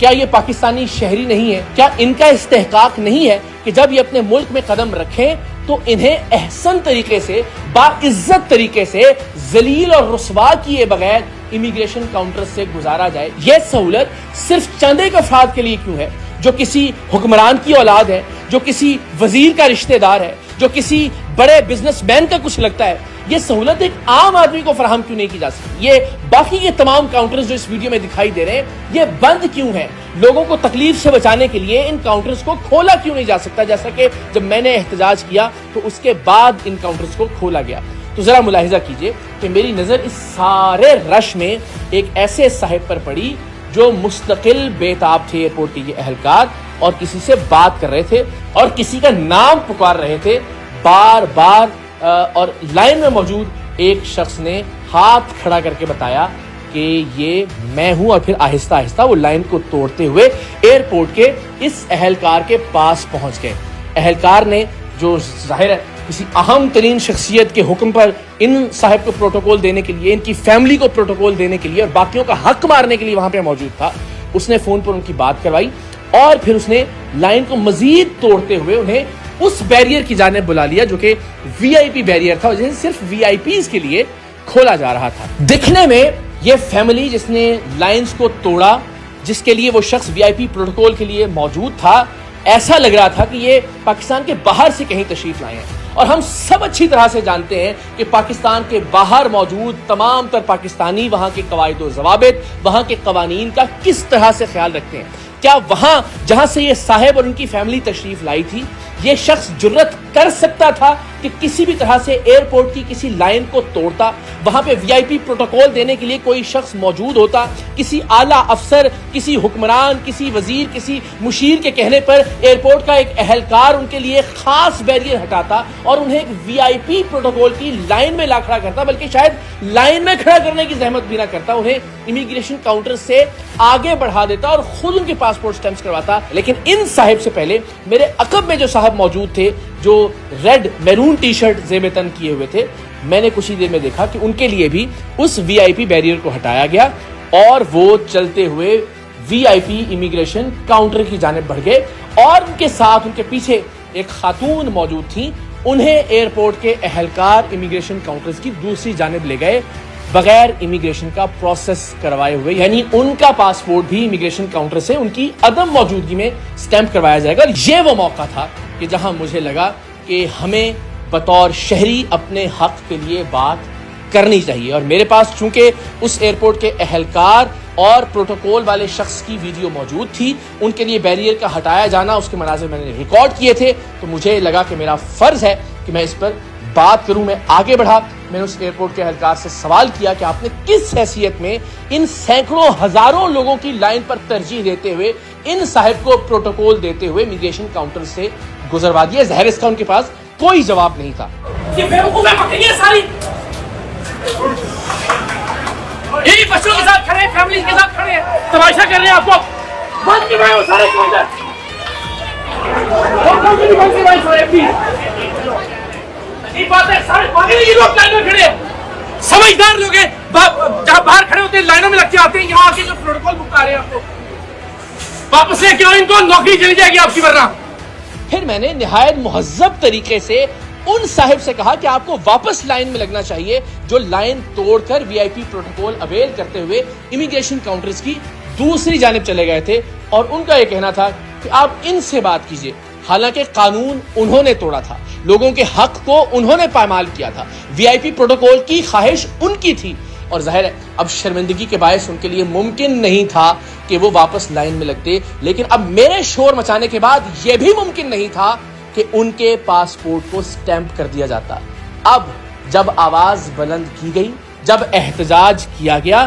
کیا یہ پاکستانی شہری نہیں ہے؟ کیا ان کا استحقاق نہیں ہے کہ جب یہ اپنے ملک میں قدم رکھیں تو انہیں احسن طریقے سے، باعزت طریقے سے، ذلیل اور رسوا کیے بغیر امیگریشن کاؤنٹر سے گزارا جائے؟ یہ سہولت صرف چند ایک افراد کے لیے کیوں ہے جو کسی حکمران کی اولاد ہے، جو کسی وزیر کا رشتہ دار ہے، جو کسی بڑے بزنس مین کا کچھ لگتا ہے؟ یہ سہولت ایک عام آدمی کو فراہم کیوں نہیں کی جا سکتی؟ یہ باقی کے تمام کاؤنٹرز جو اس ویڈیو میں دکھائی دے رہے ہیں یہ بند کیوں ہیں؟ لوگوں کو تکلیف سے بچانے کے لیے ان کاؤنٹرز کو کھولا کیوں نہیں جا سکتا؟ جیسا کہ جب میں نے احتجاج کیا تو اس کے بعد ان کاؤنٹرز کو کھولا گیا۔ تو ذرا ملاحظہ کیجئے کہ میری نظر اس سارے رش میں ایک ایسے صاحب پر پڑی جو مستقل بیتاب تھے ایئرپورٹ کے اہلکار، اور کسی سے بات کر رہے تھے اور کسی کا نام پکار رہے تھے بار بار، اور لائن میں موجود ایک شخص نے ہاتھ کھڑا کر کے بتایا کہ یہ میں ہوں، اور پھر آہستہ آہستہ وہ لائن کو توڑتے ہوئے ایئرپورٹ کے اس اہلکار کے پاس پہنچ گئے۔ اہلکار نے، جو ظاہر ہے کسی اہم ترین شخصیت کے حکم پر ان صاحب کو پروٹوکول دینے کے لیے، ان کی فیملی کو پروٹوکول دینے کے لیے اور باقیوں کا حق مارنے کے لیے وہاں پہ موجود تھا، اس نے فون پر ان کی بات کروائی اور پھر اس نے لائن کو مزید توڑتے ہوئے انہیں اس بیریئر کی جانب بلا لیا جو کہ وی آئی پی بیریئر تھا، جسے صرف وی آئی پیز کے لیے کھولا جا رہا تھا۔ دکھنے میں یہ فیملی جس نے لائنز کو توڑا، جس کے لیے وہ شخص وی آئی پی پروٹوکول کے لیے موجود تھا، ایسا لگ رہا تھا کہ یہ پاکستان کے باہر سے کہیں تشریف لائے ہیں، اور ہم سب اچھی طرح سے جانتے ہیں کہ پاکستان کے باہر موجود تمام تر پاکستانی وہاں کے قواعد و ضوابط، وہاں کے قوانین کا کس طرح سے خیال رکھتے ہیں۔ کیا وہاں جہاں سے یہ صاحب اور ان کی فیملی تشریف لائی تھی، یہ شخص جرت کر سکتا تھا کہ کسی بھی طرح سے ایئرپورٹ کی کسی لائن کو توڑتا؟ وہاں پہ وی آئی پی پروٹوکول دینے کے لیے کوئی شخص موجود ہوتا؟ کسی اعلیٰ افسر، کسی حکمران، کسی وزیر، کسی مشیر کے کہنے پر ایئرپورٹ کا ایک اہلکار ان کے لیے خاص بیریئر ہٹاتا اور انہیں ایک وی آئی پی پروٹوکول کی لائن میں لا کھڑا کرتا، بلکہ شاید لائن میں کھڑا کرنے کی زحمت بھی نہ کرتا، انہیں امیگریشن کاؤنٹر سے آگے بڑھا دیتا اور خود ان کے پاسپورٹ سٹیمپس کرواتا؟ لیکن ان صاحب سے پہلے میرے عقب میں جو صاحب موجود تھے، جو ریڈ میرون ٹی شرٹ زیب تن کیے ہوئے تھے، میں نے کچھ ہی دیر میں دیکھا کہ ان کے لیے بھی اس وی آئی پی بیریئر کو ہٹایا گیا اور وہ چلتے ہوئے وی آئی پی امیگریشن کاؤنٹر کی جانب بڑھ گئے، اور ان کے ساتھ ان کے پیچھے ایک خاتون موجود تھیں، انہیں ایئرپورٹ کے اہلکار امیگریشن کاؤنٹرز کی دوسری جانب لے گئے بغیر امیگریشن کا پروسیس کروائے ہوئے، یعنی ان کا پاسپورٹ بھی امیگریشن کاؤنٹر سے ان کی عدم موجودگی میں سٹیمپ کروایا جائے گا۔ یہ وہ موقع تھا کہ جہاں مجھے لگا کہ ہمیں بطور شہری اپنے حق کے لیے بات کرنی چاہیے، اور میرے پاس چونکہ اس ایئرپورٹ کے اہلکار اور پروٹوکول والے شخص کی ویڈیو موجود تھی، ان کے لیے بیریئر کا ہٹایا جانا، اس کے مناظر میں نے ریکارڈ کیے تھے، تو مجھے لگا کہ میرا فرض ہے کہ میں اس پر بات کروں۔ میں آگے بڑھا، میں نے اس ایئرپورٹ کے اہلکار سے سوال کیا کہ آپ نے کس حیثیت میں ان سینکڑوں ہزاروں لوگوں کی لائن پر ترجیح دیتے ہوئے ان صاحب کو پروٹوکول دیتے ہوئے امیگریشن کاؤنٹر سے گزروا دیا؟ ظاہر اس کا ان کے پاس کوئی جواب نہیں تھا۔ یہ بیوقوفیں پکڑی ہیں ساری، یہی بچوں کے ساتھ کھڑے ہیں، فیملی کے ساتھ کھڑے ہیں، تماشا کر رہے ہیں آپ کو بند کی بھائی سارے سمجھدار لوگ ہیں، جہاں باہر کھڑے ہوتے ہیں لائنوں میں لگ کے آتے ہیں، یہاں آ کے جو پروٹوکول بکا رہے ہیں آپ کو واپس لے کے آؤ، ان کو نوکری چلی جائے گی آپ کی ورنہ۔ پھر میں نے نہایت مہذب طریقے سے ان صاحب سے کہا کہ آپ کو واپس لائن میں لگنا چاہیے جو لائن توڑ کر وی آئی پی پروٹوکول اویل کرتے ہوئے امیگریشن کاؤنٹرز کی دوسری جانب چلے گئے تھے، اور ان کا یہ کہنا تھا کہ آپ ان سے بات کیجئے، حالانکہ قانون انہوں نے توڑا تھا، لوگوں کے حق کو انہوں نے پامال کیا تھا، وی آئی پی پروٹوکول کی خواہش ان کی تھی، اور ظاہر ہے اب شرمندگی کے باعث ان کے لیے ممکن نہیں تھا کہ وہ واپس لائن میں لگتے، لیکن اب میرے شور مچانے کے بعد یہ بھی ممکن نہیں تھا کہ ان کے پاسپورٹ کو سٹیمپ کر دیا جاتا۔ اب جب آواز بلند کی گئی، جب احتجاج کیا گیا،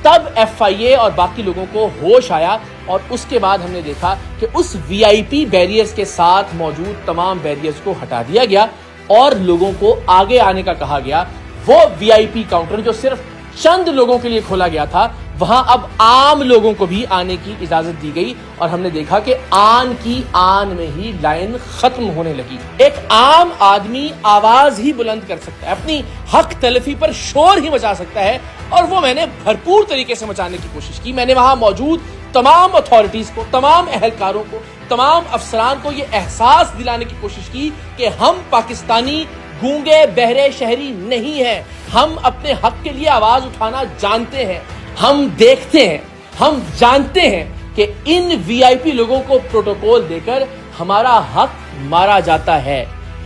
تب ایف آئی اے اور باقی لوگوں کو ہوش آیا، اور اس کے بعد ہم نے دیکھا کہ اس وی آئی پی بیریئرز کے ساتھ موجود تمام بیریئرز کو ہٹا دیا گیا اور لوگوں کو آگے آنے کا کہا گیا۔ وہ وی آئی پی کاؤنٹر جو صرف چند لوگوں کے لیے کھولا گیا تھا، وہاں اب عام لوگوں کو بھی آنے کی اجازت دی گئی، اور ہم نے دیکھا کہ آن کی آن میں ہی لائن ختم ہونے لگی۔ ایک عام آدمی آواز ہی بلند کر سکتا ہے، اپنی حق تلفی پر شور ہی مچا سکتا ہے، اور وہ میں نے بھرپور طریقے سے مچانے کی کوشش کی۔ میں نے وہاں موجود تمام اتھارٹیز کو، تمام اہلکاروں کو، تمام افسران کو یہ احساس دلانے کی کوشش کی کہ ہم پاکستانی گونگے بہرے شہری نہیں ہیں، ہم اپنے حق کے لیے آواز اٹھانا جانتے ہیں، ہم دیکھتے ہیں، ہم جانتے ہیں کہ ان وی آئی پی لوگوں کو پروٹوکول دے کر ہمارا حق مارا جاتا ہے،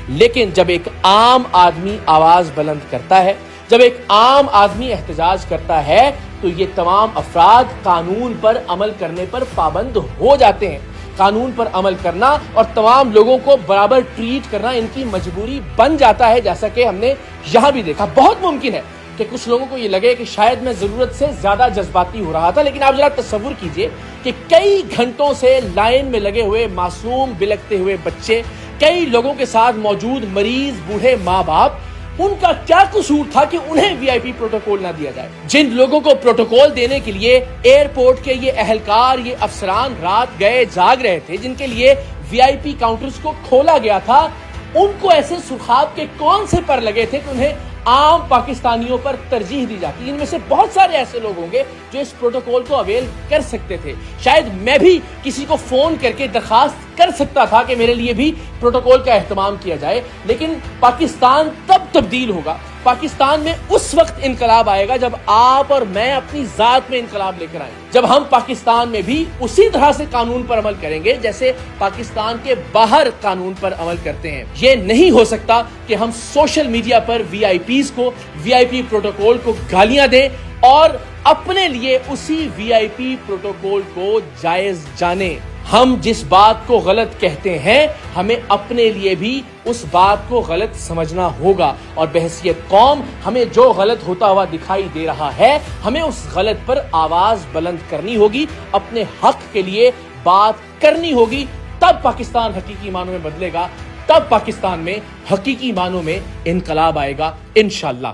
لیکن جب ایک عام آدمی آواز بلند کرتا ہے، جب ایک عام آدمی احتجاج کرتا ہے تو یہ تمام افراد قانون پر عمل کرنے پر پابند ہو جاتے ہیں۔ قانون پر عمل کرنا اور تمام لوگوں کو برابر ٹریٹ کرنا ان کی مجبوری بن جاتا ہے، جیسا کہ ہم نے یہاں بھی دیکھا۔ بہت ممکن ہے کہ کچھ لوگوں کو یہ لگے کہ شاید میں ضرورت سے زیادہ جذباتی ہو رہا تھا، لیکن آپ ذرا تصور کیجئے کہ کئی گھنٹوں سے لائن میں لگے ہوئے معصوم بلکتے ہوئے بچے، کئی لوگوں کے ساتھ موجود مریض، بوڑھے ماں باپ، ان کا کیا قصور تھا کہ انہیں وی آئی پی پروٹوکول نہ دیا جائے؟ جن لوگوں کو پروٹوکول دینے کے لیے ایئرپورٹ کے یہ اہلکار، یہ افسران رات گئے جاگ رہے تھے، جن کے لیے وی آئی پی کاؤنٹرز کو کھولا گیا تھا، ان کو ایسے سرخاب کے کون سے پر لگے تھے کہ انہیں عام پاکستانیوں پر ترجیح دی جاتی؟ ان میں سے بہت سارے ایسے لوگ ہوں گے جو اس پروٹوکول کو اویل کر سکتے تھے۔ شاید میں بھی کسی کو فون کر کے درخواست کر سکتا تھا کہ میرے لیے بھی پروٹوکول کا اہتمام کیا جائے، لیکن پاکستان تب تبدیل ہوگا، پاکستان میں اس وقت انقلاب آئے گا جب آپ اور میں اپنی ذات میں انقلاب لے کر آئیں، جب ہم پاکستان میں بھی اسی طرح سے قانون پر عمل کریں گے جیسے پاکستان کے باہر قانون پر عمل کرتے ہیں۔ یہ نہیں ہو سکتا کہ ہم سوشل میڈیا پر وی آئی پیز کو، وی آئی پی پروٹوکول کو گالیاں دیں اور اپنے لیے اسی وی آئی پی پروٹوکول کو جائز جانیں۔ ہم جس بات کو غلط کہتے ہیں ہمیں اپنے لیے بھی اس بات کو غلط سمجھنا ہوگا، اور بحیثیت قوم ہمیں جو غلط ہوتا ہوا دکھائی دے رہا ہے ہمیں اس غلط پر آواز بلند کرنی ہوگی، اپنے حق کے لیے بات کرنی ہوگی، تب پاکستان حقیقی معنوں میں بدلے گا، تب پاکستان میں حقیقی معنوں میں انقلاب آئے گا انشاءاللہ۔